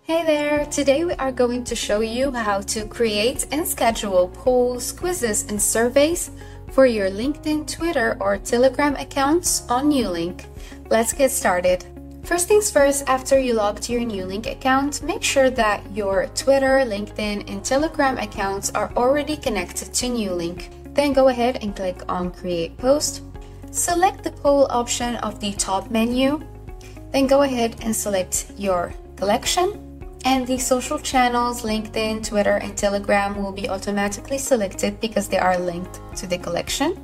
Hey there! Today we are going to show you how to create and schedule polls, quizzes, and surveys for your LinkedIn, Twitter, or Telegram accounts on Newlink. Let's get started. First things first, after you log to your Newlink account, make sure that your Twitter, LinkedIn, and Telegram accounts are already connected to Newlink. Then go ahead and click on Create Post. Select the poll option of the top menu. Then go ahead and select your collection. And the social channels, LinkedIn, Twitter, and Telegram will be automatically selected because they are linked to the collection.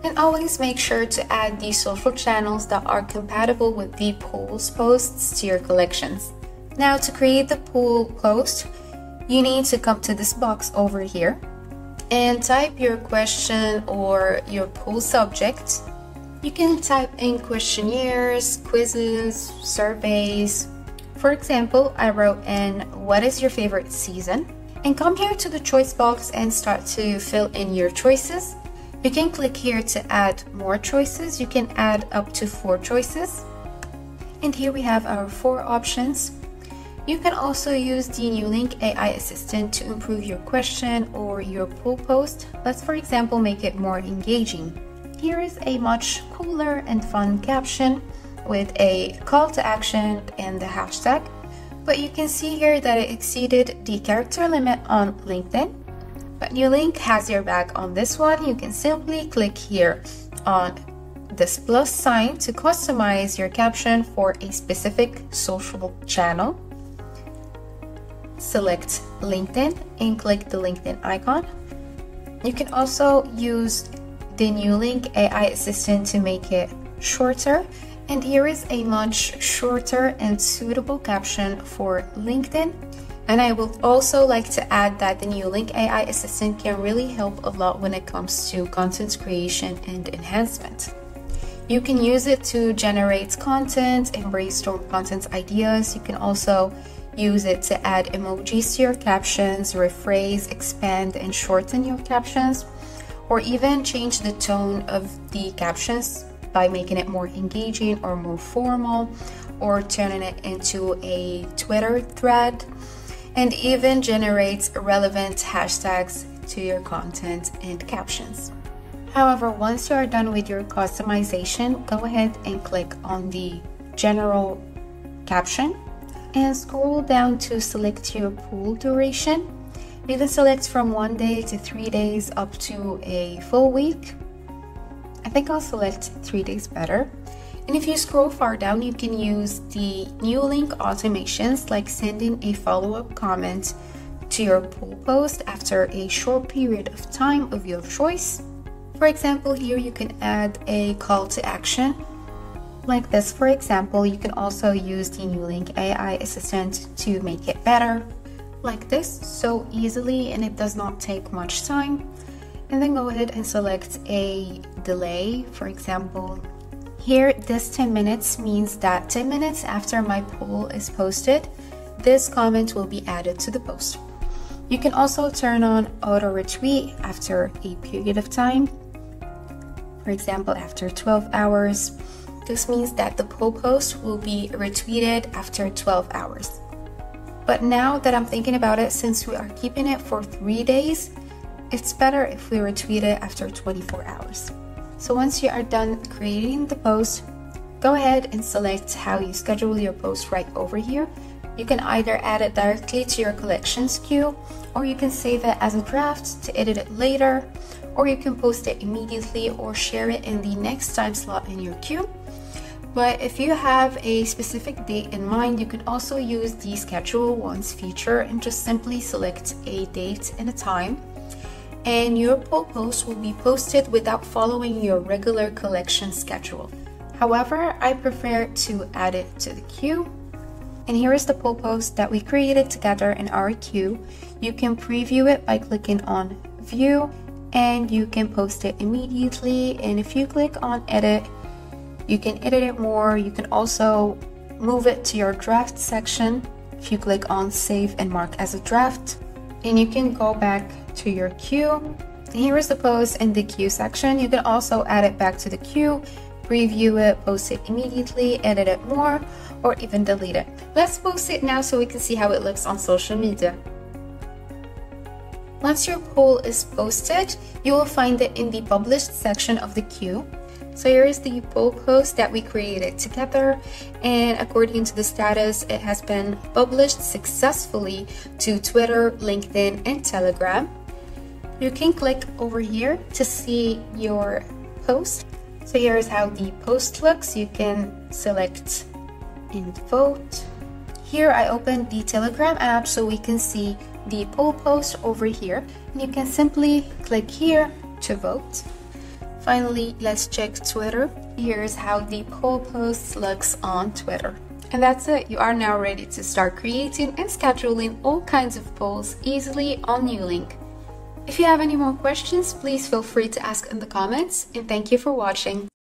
And always make sure to add the social channels that are compatible with the polls posts to your collections. Now, to create the poll post, you need to come to this box over here and type your question or your poll subject. You can type in questionnaires, quizzes, surveys. For example, I wrote in, what is your favorite season? And come here to the choice box and start to fill in your choices. You can click here to add more choices. You can add up to 4 choices. And here we have our 4 options. You can also use the Newlink AI assistant to improve your question or your poll post. Let's, for example, make it more engaging. Here is a much cooler and fun caption with a call to action and the hashtag, but you can see here that it exceeded the character limit on LinkedIn. But Newlink has your back on this one. You can simply click here on this plus sign to customize your caption for a specific social channel. Select LinkedIn and click the LinkedIn icon. You can also use the Newlink AI assistant to make it shorter. And here is a much shorter and suitable caption for LinkedIn. And I would also like to add that the Newlink AI assistant can really help a lot when it comes to content creation and enhancement. You can use it to generate content and brainstorm content ideas. You can also use it to add emojis to your captions, rephrase, expand, and shorten your captions, or even change the tone of the captions by making it more engaging or more formal, or turning it into a Twitter thread, and even generate relevant hashtags to your content and captions. However, once you are done with your customization, go ahead and click on the general caption and scroll down to select your poll duration. You can select from 1 day to 3 days up to a full week. I think I'll select 3 days better. And if you scroll far down, you can use the Newlink automations like sending a follow-up comment to your poll post after a short period of time of your choice. For example, here you can add a call to action like this. For example, you can also use the Newlink AI assistant to make it better like this, so easily, and it does not take much time. And then go ahead and select a delay. For example, here this 10 minutes means that 10 minutes after my poll is posted, this comment will be added to the post. You can also turn on auto retweet after a period of time. For example, after 12 hours. This means that the poll post will be retweeted after 12 hours. But now that I'm thinking about it, since we are keeping it for 3 days, it's better if we retweet it after 24 hours. So once you are done creating the post, go ahead and select how you schedule your post right over here. You can either add it directly to your collections queue, or you can save it as a draft to edit it later, or you can post it immediately or share it in the next time slot in your queue. But if you have a specific date in mind, you can also use the schedule once feature and just simply select a date and a time. And your poll post will be posted without following your regular collection schedule. However, I prefer to add it to the queue. And here is the poll post that we created together in our queue. You can preview it by clicking on View, and you can post it immediately. And if you click on Edit, you can edit it more. You can also move it to your draft section if you click on Save and Mark as a draft. And you can go back to your queue. Here is the post in the queue section. You can also add it back to the queue, preview it, post it immediately, edit it more, or even delete it. Let's post it now so we can see how it looks on social media. Once your poll is posted, you will find it in the published section of the queue. So here is the poll post that we created together, and according to the status, it has been published successfully to Twitter, LinkedIn, and Telegram. You can click over here to see your post. So here is how the post looks. You can select and vote. Here I opened the Telegram app so we can see the poll post over here, and you can simply click here to vote. Finally, let's check Twitter. Here's how the poll post looks on Twitter. And that's it. You are now ready to start creating and scheduling all kinds of polls easily on Newlink. If you have any more questions, please feel free to ask in the comments, and thank you for watching.